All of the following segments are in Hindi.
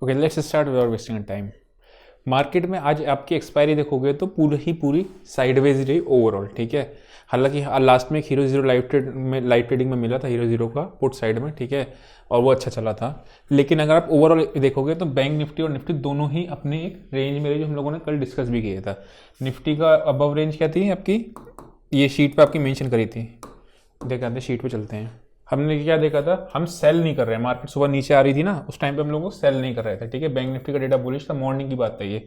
Okay, let's start without wasting time. Market में आज आपकी एक्सपायरी देखोगे तो पूरी साइडवेज रही ओवरऑल, ठीक है। हालांकि लास्ट में एक हीरो जीरो लाइव ट्रेडिंग में मिला था हीरो जीरो का पुट साइड में, ठीक है, और वो अच्छा चला था। लेकिन अगर आप ओवरऑल देखोगे तो बैंक निफ्टी और निफ्टी दोनों ही अपने एक रेंज में रही, जो हम लोगों ने कल डिस्कस भी किया था। निफ्टी का अबव रेंज क्या थी आपकी, ये शीट पे आपकी मेंशन करी थी, देखा था, शीट पे चलते हैं। हमने क्या देखा था, हम सेल नहीं कर रहे हैं, मार्केट सुबह नीचे आ रही थी ना, उस टाइम पे हम लोगों को सेल नहीं कर रहे थे, ठीक है। बैंक निफ्टी का डेटा बुलिश था, मॉर्निंग की बात है ये,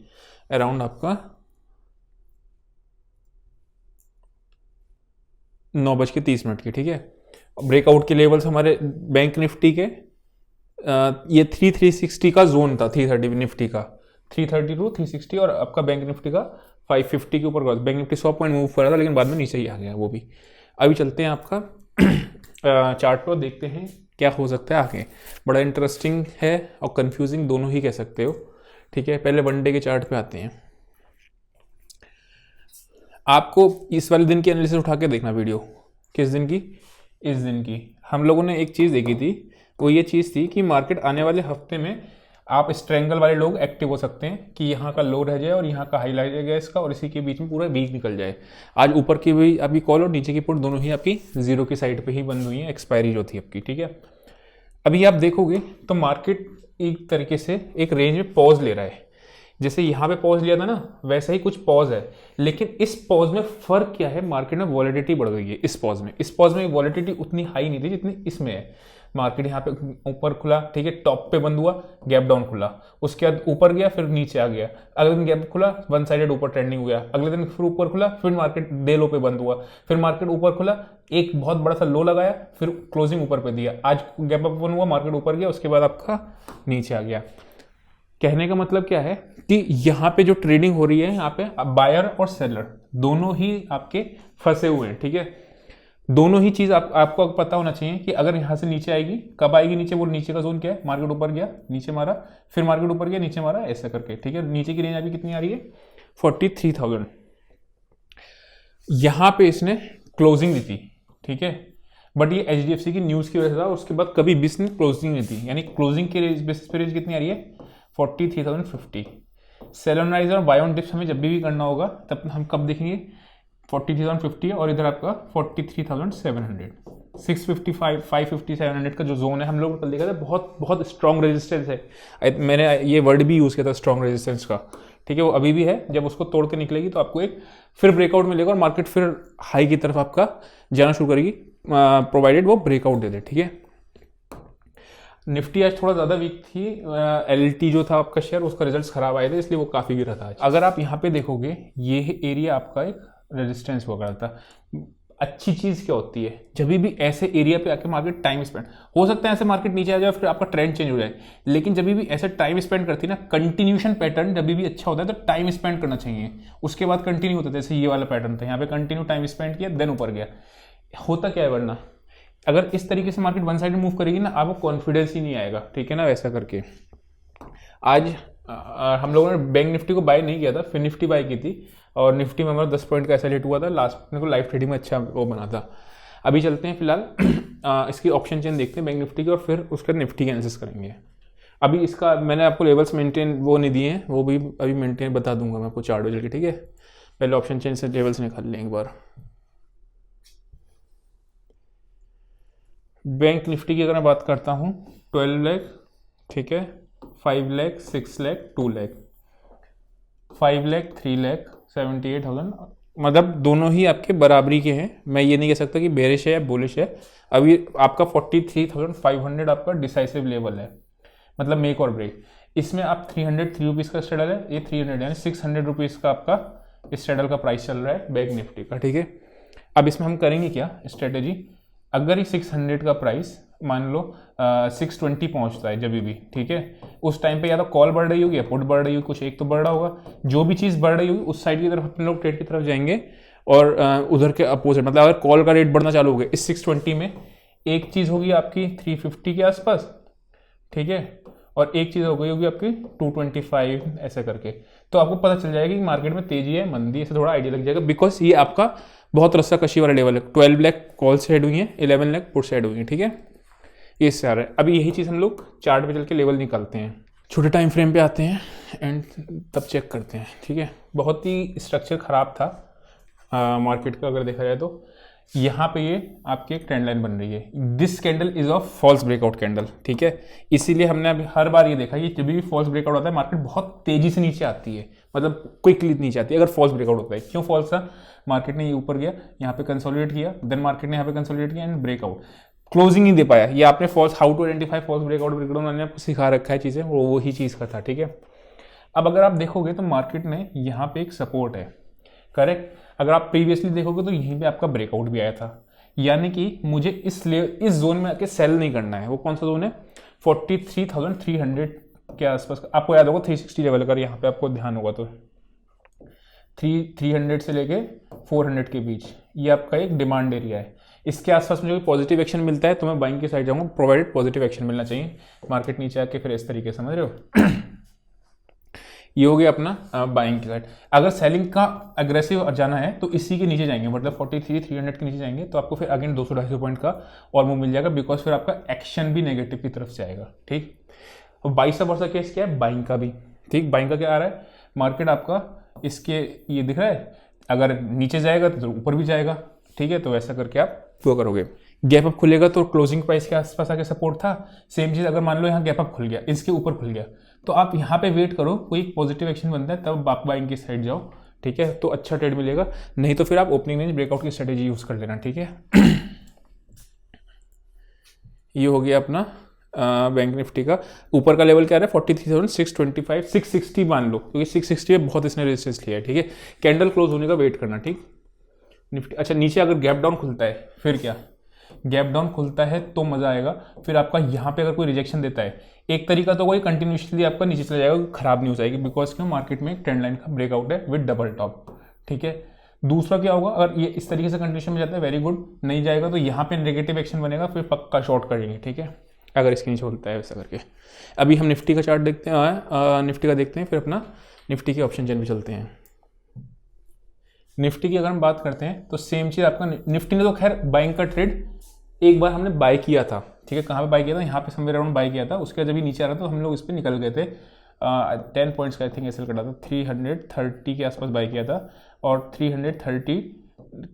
अराउंड आपका 9:30 की, ठीक है। ब्रेकआउट के लेवल्स हमारे बैंक निफ्टी के ये 360 का जोन था, 330 निफ्टी का 330 टू 360, और आपका बैंक निफ्टी का 550 के ऊपर गया। बैंक निफ्टी 100 पॉइंट मूव कर रहा था, लेकिन बाद में नीचे ही आ गया वो भी। अभी चलते हैं आपका चार्ट पर, देखते हैं क्या हो सकता है आगे। बड़ा इंटरेस्टिंग है और कंफ्यूजिंग दोनों ही कह सकते हो, ठीक है। पहले वन डे के चार्ट पे आते हैं। आपको इस वाले दिन की एनालिसिस उठा के देखना वीडियो। किस दिन की, इस दिन की। हम लोगों ने एक चीज़ देखी थी, वो ये चीज़ थी कि मार्केट आने वाले हफ्ते में आप स्ट्रेंगल वाले लोग एक्टिव हो सकते हैं कि यहाँ का लो रह जाए और यहाँ का हाई रह जाए इसका, और इसी के बीच में पूरा वीक निकल जाए। आज ऊपर की भी आपकी कॉल और नीचे की पुट दोनों ही आपकी जीरो की साइड पे ही बंद हुई है, एक्सपायरी जो थी आपकी, ठीक है। अभी आप देखोगे तो मार्केट एक तरीके से एक रेंज में पॉज ले रहा है, जैसे यहाँ पे पॉज लिया था ना, वैसा ही कुछ पॉज है। लेकिन इस पॉज में फर्क क्या है, मार्केट में वॉलेटिलिटी बढ़ गई है इस पॉज में वॉलेटिलिटी उतनी हाई नहीं थी जितनी इसमें है। मार्केट यहाँ पे ऊपर खुला, ठीक है, टॉप पे बंद हुआ, गैप डाउन खुला, उसके बाद ऊपर गया, फिर नीचे आ गया, अगले दिन गैप खुला, वन साइडेड ऊपर ट्रेंडिंग हो गया, अगले दिन फिर ऊपर खुला, फिर मार्केट डे लो पे बंद हुआ, फिर मार्केट ऊपर खुला, एक बहुत बड़ा सा लो लगाया, फिर क्लोजिंग ऊपर पे दिया, आज गैप अप ओपन हुआ, मार्केट ऊपर गया, उसके बाद आपका नीचे आ गया। कहने का मतलब क्या है कि यहाँ पे जो ट्रेडिंग हो रही है, यहाँ पे बायर और सेलर दोनों ही आपके फंसे हुए हैं, ठीक है। दोनों ही चीज आपको पता होना चाहिए कि अगर यहाँ से नीचे आएगी, कब आएगी नीचे, वो नीचे का जोन क्या है, मार्केट ऊपर गया नीचे मारा, फिर मार्केट ऊपर गया नीचे मारा, ऐसा करके, ठीक है। नीचे की रेंज अभी कितनी आ रही है, 43,000। यहाँ पे इसने क्लोजिंग दी थी, ठीक है, बट ये HDFC की न्यूज की वजह से था, उसके बाद कभी भी इसने क्लोजिंग नहीं दी, यानी क्लोजिंग के बेसिस पे रेंज कितनी आ रही है, 43,050। सेल ऑन राइज और बाय ऑन डिप्स हमें जब भी करना होगा तब हम कब देखेंगे, 40,050 और इधर आपका 43,700, 655, 550, 700 का जो जोन है, हम लोग कल देखा था, बहुत स्ट्रॉन्ग रेजिस्टेंस है। मैंने ये वर्ड भी यूज़ किया था, स्ट्रॉन्ग रेजिस्टेंस का, ठीक है। वो अभी भी है, जब उसको तोड़ के निकलेगी तो आपको एक फिर ब्रेकआउट मिलेगा और मार्केट फिर हाई की तरफ आपका जाना शुरू करेगी, प्रोवाइडेड वो ब्रेकआउट दे दे, ठीक है। निफ्टी आज थोड़ा ज़्यादा वीक थी, LT जो था आपका शेयर, उसका रिजल्ट्स खराब आए थे, इसलिए वो काफ़ी गिरा था आज। अगर आप यहाँ पे देखोगे, ये एरिया आपका एक रेजिस्टेंस हुआ करता था। अच्छी चीज़ क्या होती है, जब भी ऐसे एरिया पे आके मार्केट टाइम स्पेंड, हो सकता है ऐसे मार्केट नीचे आ जाए फिर आपका ट्रेंड चेंज हो जाए, लेकिन जब भी ऐसे टाइम स्पेंड करती है ना, कंटिन्यूशन पैटर्न जब भी अच्छा होता है तो टाइम स्पेंड करना चाहिए, उसके बाद कंटिन्यू होता है। जैसे ये वाला पैटर्न था, यहाँ पे कंटिन्यू टाइम स्पेंड किया, देन ऊपर गया। होता क्या है, वरना अगर इस तरीके से मार्केट वन साइड मूव करेगी ना, आपको कॉन्फिडेंस ही नहीं आएगा, ठीक है ना, वैसा करके। आज हम लोगों ने बैंक निफ्टी को बाय नहीं किया था, फिर निफ्टी बाय की थी, और निफ्टी में हमारा 10 पॉइंट का ऐसा रेट हुआ था, लास्ट में को लाइव ट्रेडिंग में अच्छा वो बना था। अभी चलते हैं फिलहाल इसकी ऑप्शन चेन देखते हैं बैंक निफ्टी की, और फिर उसके निफ्टी का एनालिसिस करेंगे। अभी इसका मैंने आपको लेवल्स मेंटेन वो नहीं दिए हैं, वो भी अभी मेंटेन बता दूंगा मैं आपको चार्ट बजे के, ठीक है। पहले ऑप्शन चेन से लेवल्स निकाल लें एक बार। बैंक निफ्टी की अगर मैं बात करता हूँ, 12 लाख, ठीक है, 5 लाख, 6 लाख, 2 लाख, 5 लाख, 3 लाख, 78,000, मतलब दोनों ही आपके बराबरी के हैं। मैं ये नहीं कह सकता कि बेरिश है या बुलिश है। अभी आपका 43,500 आपका डिसाइसिव लेवल है, मतलब मेक और ब्रेक। इसमें आप 303 रुपीज़ का स्ट्रेडल है, ये 300 यानी 600 रुपीज़ का आपका स्ट्रेडल का प्राइस चल रहा है बैंक निफ्टी का, ठीक है। अब इसमें हम करेंगे क्या स्ट्रेटेजी, अगर ये 600 का प्राइस मान लो 620 पहुंचता है जब भी, ठीक है, उस टाइम पे या तो कॉल बढ़ रही होगी या पुट बढ़ रही होगी, कुछ एक तो बढ़ रहा होगा। जो भी चीज़ बढ़ रही होगी उस साइड की तरफ अपने लोग ट्रेड की तरफ जाएंगे, और उधर के अपोजिट, मतलब अगर कॉल का रेट बढ़ना चालू हो गया इस 620 में, एक चीज़ होगी आपकी 350 के आसपास, ठीक है, और एक चीज़ हो गई होगी आपकी 225, ऐसा करके। तो आपको पता चल जाएगा कि मार्केट में तेजी है मंदी, ऐसे थोड़ा आइडिया लग जाएगा, बिकॉज ये आपका बहुत रस्सा कशी वाला लेवल है। 12 लाख कॉल से हेड हुई है, 11 लाख पुट से हेड हुई है, ठीक है, ये इससे आ रहा है। अभी यही चीज़ हम लोग चार्ट पे चल के लेवल निकालते हैं। छोटे टाइम फ्रेम पे आते हैं एंड तब चेक करते हैं, ठीक है। बहुत ही स्ट्रक्चर ख़राब था मार्केट का अगर देखा जाए तो। यहाँ पे ये आपकी एक ट्रेंड लाइन बन रही है, this candle is of false breakout candle, ठीक है। इसीलिए हमने अभी हर बार ये देखा कि जब भी फॉल्स ब्रेकआउट होता है मार्केट बहुत तेजी से नीचे आती है, मतलब क्विकली नीचे आती है अगर फॉल्स ब्रेकआउट होता है। क्यों फॉल्स था? मार्केट ने ये ऊपर गया, यहाँ पे कंसोलिडेट किया, देन मार्केट ने यहाँ पे कंसोलिडेट किया एंड ब्रेकआउट, क्लोजिंग नहीं दे पाया। ये आपने false how to identify false breakout मैंने आपको सिखा रखा है चीज़ें, वो वही चीज़ का था, ठीक है। अब अगर आप देखोगे तो मार्केट ने यहाँ पे एक सपोर्ट है, करेक्ट। अगर आप प्रीवियसली देखोगे तो यहीं पे आपका ब्रेकआउट भी आया था, यानी कि मुझे इस जोन में आके सेल नहीं करना है। वो कौन सा जोन है? 43,300 के आसपास। आपको याद होगा 360 लेवल, अगर यहाँ पे आपको ध्यान होगा तो 300 से लेके 400 के बीच ये आपका एक डिमांड एरिया है। इसके आसपास मुझे पॉजिटिव एक्शन मिलता है तो मैं बाइंग की साइड जाऊंगा, प्रोवाइडेड पॉजिटिव एक्शन मिलना चाहिए। मार्केट नीचे आके फिर इस तरीके से, समझ रहे हो? ये हो गया अपना बाइंग की साइड। अगर सेलिंग का अग्रेसिव जाना है तो इसी के नीचे जाएंगे, मतलब 43,300 के नीचे जाएंगे तो आपको फिर अगेन 200-250 पॉइंट का और मूव मिल जाएगा, बिकॉज फिर आपका एक्शन भी नेगेटिव की तरफ से आएगा, ठीक। और 22 वर्षा केस क्या है? बाइंग का भी, ठीक। बाइंग का क्या आ रहा है? मार्केट आपका इसके ये दिख रहा है, अगर नीचे जाएगा तो ऊपर भी जाएगा, ठीक है। तो वैसा करके आप वो करोगे। गैप अप खुलेगा तो क्लोजिंग प्राइस के आसपास आके सपोर्ट था। सेम चीज़ अगर मान लो यहाँ गैप अप खुल गया, इसके ऊपर खुल गया, तो आप यहाँ पे वेट करो, कोई पॉजिटिव एक्शन बनता है तब आप बाइंग की साइड जाओ, ठीक है। तो अच्छा ट्रेड मिलेगा। नहीं तो फिर आप ओपनिंग रेंज ब्रेकआउट की स्ट्रेटेजी यूज कर लेना, ठीक है। ये हो गया अपना बैंक निफ्टी का। ऊपर का लेवल क्या है? 43,625, 660 मान लो, क्योंकि 660 में बहुत इसने रेजिस्टेंस लिया है, ठीक है। कैंडल क्लोज होने का वेट करना, ठीक। निफ्टी अच्छा, नीचे अगर गैप डाउन खुलता है फिर क्या? गैप डाउन खुलता है तो मजा आएगा। फिर आपका यहाँ पे अगर कोई रिजेक्शन देता है, एक तरीका तो कोई कंटिन्यूसली आपका नीचे चला जाएगा, खराब न्यूज आएगी, बिकॉज क्यों? मार्केट में एक ट्रेंड लाइन का ब्रेकआउट है विद डबल टॉप, ठीक है। दूसरा क्या होगा? अगर ये इस तरीके से कंडीशन में जाता है, वेरी गुड। नहीं जाएगा तो यहाँ पे नेगेटिव एक्शन बनेगा, फिर पक्का शॉर्ट करेंगे, ठीक है, अगर इसके नीचे होता है वैसा करके। अभी हम निफ्टी का चार्ट देखते हैं, निफ्टी का देखते हैं, फिर अपना निफ्टी के ऑप्शन चेन पे चलते हैं। निफ्टी की अगर हम बात करते हैं तो सेम चीज़ आपका, निफ्टी ने तो खैर बाइंग का ट्रेड एक बार हमने बाय किया था, ठीक है। कहाँ पे बाय किया था? यहाँ पे समवेयर अराउंड बाय किया था। उसके बाद जब नीचे आ रहा था तो हम लोग इस पर निकल गए थे, 10 पॉइंट्स का आई थिंक एसएल कटा था, 330 के आसपास बाय किया था और 330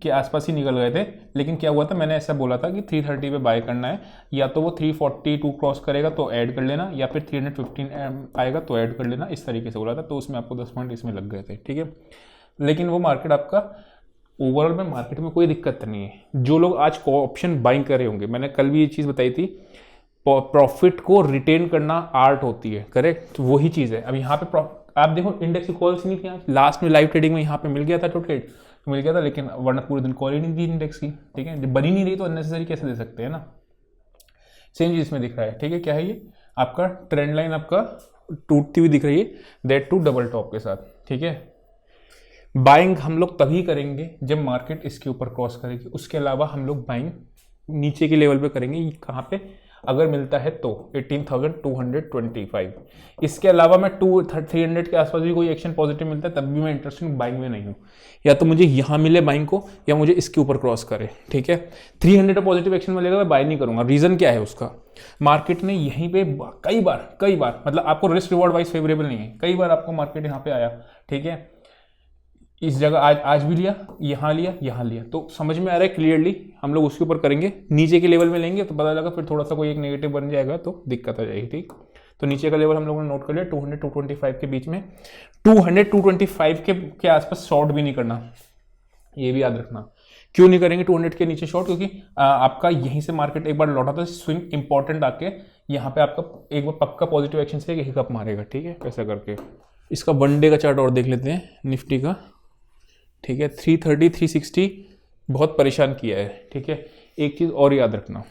के आसपास ही निकल गए थे। लेकिन क्या हुआ था, मैंने ऐसा बोला था कि 330 पे बाय करना है, या तो वो 342 क्रॉस करेगा तो ऐड कर लेना, या फिर 315 आएगा तो ऐड कर लेना, इस तरीके से बोला था। तो उसमें आपको 10 पॉइंट इसमें लग गए थे, ठीक है। लेकिन वो मार्केट आपका ओवरऑल में, मार्केट में कोई दिक्कत नहीं है। जो लोग आज ऑप्शन बाइंग कर रहे होंगे, मैंने कल भी ये चीज़ बताई थी, प्रॉफिट को रिटेन करना आर्ट होती है, करेक्ट। तो वही चीज़ है। अब यहाँ पे आप देखो, इंडेक्स की कॉल्स नहीं थी, लास्ट में लाइव ट्रेडिंग में यहाँ पे मिल गया था, ट्रेड मिल गया था, लेकिन वरना पूरे दिन कॉल ही नहीं दी इंडेक्स की, ठीक है। जब बनी नहीं रही तो अननेसेसरी कैसे दे सकते हैं ना। सेम चीज़ इसमें दिख रहा है, ठीक है। क्या है ये? आपका ट्रेंड लाइन आपका टूटती हुई दिख रही है, दैट टू डबल टॉप के साथ, ठीक है। बाइंग हम लोग तभी करेंगे जब मार्केट इसके ऊपर क्रॉस करेगी। उसके अलावा हम लोग बाइंग नीचे के लेवल पे करेंगे। कहाँ पे? अगर मिलता है तो 18,225। इसके अलावा मैं 300 के आसपास भी कोई एक्शन पॉजिटिव मिलता है तब भी मैं इंटरेस्टेड बाइंग में नहीं हूँ। या तो मुझे यहाँ मिले बाइंग को, या मुझे इसके ऊपर क्रॉस करे, ठीक है। 300 का पॉजिटिव एक्शन मिलेगा, मैं बाय नहीं करूँगा। रीज़न क्या है उसका? मार्केट ने यहीं पे कई बार मतलब आपको रिस्क रिवॉर्ड वाइज फेवरेबल नहीं है, कई बार आपको मार्केट यहाँ पे आया, ठीक है। इस जगह आज भी लिया, यहाँ लिया, तो समझ में आ रहा है क्लियरली। हम लोग उसके ऊपर करेंगे, नीचे के लेवल में लेंगे तो पता लगा फिर थोड़ा सा कोई एक नेगेटिव बन जाएगा तो दिक्कत आ जाएगी, ठीक। तो नीचे का लेवल हम लोगों ने नोट कर लिया 200-225 के बीच में। 200-225 के आसपास शॉर्ट भी नहीं करना, ये भी याद रखना। क्यों नहीं करेंगे 200 के नीचे शॉर्ट? क्योंकि आपका यहीं से मार्केट एक बार लौटा था, स्विंग इंपॉर्टेंट आके यहाँ पे आपका एक बार पक्का पॉजिटिव एक्शन से एक हिकअप मारेगा, ठीक है। ऐसा करके इसका वन डे का चार्ट और देख लेते हैं निफ्टी का, ठीक है। 330, 360 बहुत परेशान किया है, ठीक है। एक चीज़ और याद रखना,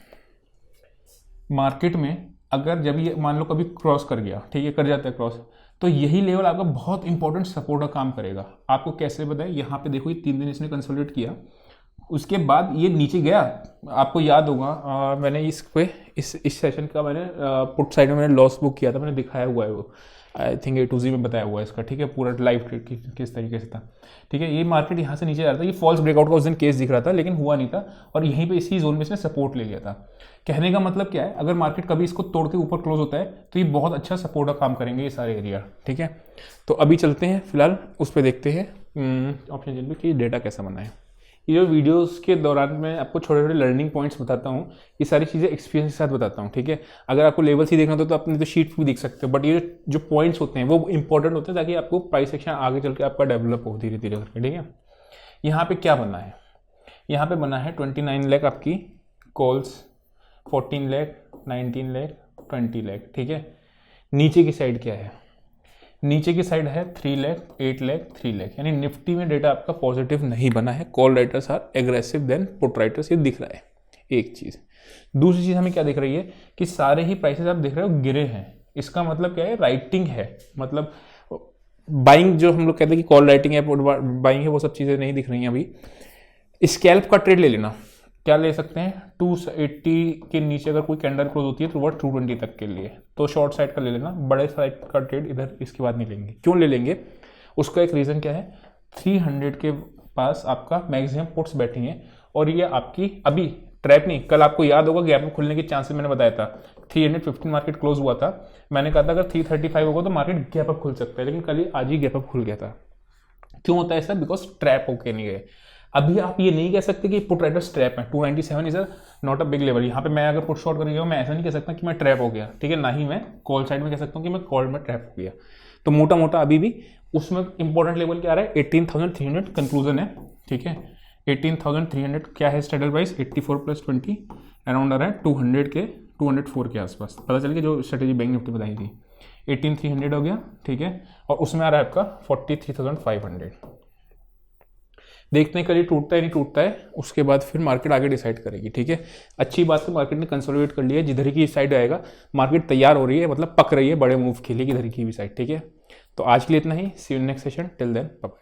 मार्केट में अगर जब ये मान लो कभी क्रॉस कर गया, ठीक है, कर जाता है क्रॉस, तो यही लेवल आपका बहुत इंपॉर्टेंट सपोर्ट का काम करेगा। आपको कैसे बताएं? यहाँ पे देखो, ये 3 दिन इसने कंसोलिडेट किया, उसके बाद ये नीचे गया, आपको याद होगा मैंने इस सेशन का मैंने पुट साइड में मैंने लॉस बुक किया था, मैंने दिखाया हुआ है वो, I think A to Z में बताया हुआ है इसका, ठीक है, पूरा लाइव ट्रेड किस तरीके से था, ठीक है। ये मार्केट यहाँ से नीचे जा रहा था, ये फॉल्स ब्रेकआउट का उस दिन केस दिख रहा था लेकिन हुआ नहीं था, और यहीं पे इसी जोन में इसने सपोर्ट ले लिया था। कहने का मतलब क्या है, अगर मार्केट कभी इसको तोड़ के ऊपर क्लोज होता है तो ये बहुत अच्छा सपोर्ट का काम करेंगे ये सारे एरिया, ठीक है। तो अभी चलते हैं फिलहाल उस पर देखते हैं ऑप्शन चेन पे कि डेटा कैसा बना है। ये जो वीडियोस के दौरान मैं आपको छोटे छोटे लर्निंग पॉइंट्स बताता हूँ, ये सारी चीज़ें एक्सपीरियंस के साथ बताता हूँ, ठीक है। अगर आपको लेवल सी देखना तो अपने तो शीट भी देख सकते हो, बट ये जो पॉइंट्स होते हैं वो इंपॉर्टेंट होते हैं ताकि आपको प्राइस सेक्शन आगे चल के आपका डेवलप हो धीरे धीरे करके, ठीक है। यहाँ पे क्या बना है, यहाँ पे बना है 29 लाख आपकी कॉल्स, 14 लाख, 19 लाख, 20 लाख, ठीक है। नीचे की साइड क्या है, नीचे की साइड है 3 लाख, 8 लाख, 3 लाख, यानी निफ्टी में डेटा आपका पॉजिटिव नहीं बना है। Call writers are aggressive than put writers, ये दिख रहा है एक चीज़। दूसरी चीज़ हमें क्या दिख रही है कि सारे ही प्राइसेस आप देख रहे हो गिरे हैं, इसका मतलब क्या है, राइटिंग है, मतलब बाइंग जो हम लोग कहते हैं कि कॉल राइटिंग है, पुट बाइंग है, वो सब चीज़ें नहीं दिख रही हैं अभी। स्कैल्प का ट्रेड ले लेना, क्या ले सकते हैं, 280 के नीचे अगर कोई कैंडल क्लोज होती है तो वह 220 तक के लिए, तो शॉर्ट साइड का ले लेना, बड़े साइड का ट्रेड इधर इसके बाद नहीं लेंगे। क्यों ले लेंगे, उसका एक रीज़न क्या है, 300 के पास आपका मैक्सिमम पुट्स बैठी हैं, और ये आपकी अभी ट्रैप नहीं, कल आपको याद होगा गैप में खुलने के चांसेस मैंने बताया था, 315 मार्केट क्लोज हुआ था, मैंने कहा था अगर 335 होगा तो मार्केट गैप अप खुल सकता है, लेकिन कल आज ही गैप अप खुल गया था। क्यों होता है ऐसा, बिकॉज ट्रैप होके नहीं गए। अभी आप ये नहीं कह सकते कि पुट राइटर्स ट्रैप है, 297 is not a big level. यहाँ पे मैं अगर पुट शॉर्ट करके गया मैं ऐसा नहीं कह सकता कि मैं ट्रैप हो गया, ठीक है, ना ही मैं कॉल साइड में कह सकता हूँ कि मैं कॉल में ट्रैप हो गया। तो मोटा मोटा अभी भी उसमें इंपॉर्टेंट लेवल क्या आ रहा है, 18,300 कंक्लूजन है, ठीक है। 18,300 क्या है स्ट्रेडल प्राइस, 84 + 20 अराउंड आ रहा है 204 के आसपास, पता चल गया जो स्ट्रेटेजी बैंक निफ्टी बताई थी। 18,300 हो गया, ठीक है, और उसमें आ रहा है आपका 43,500। देखते हैं कल ये टूटता है नहीं टूटता है, उसके बाद फिर मार्केट आगे डिसाइड करेगी, ठीक है। अच्छी बात है मार्केट ने कंसोलिडेट कर लिया है, जिधर की साइड आएगा मार्केट तैयार हो रही है, मतलब पक रही है बड़े मूव के लिए किधर की भी साइड, ठीक है। तो आज के लिए इतना ही, see you next session, till then bye.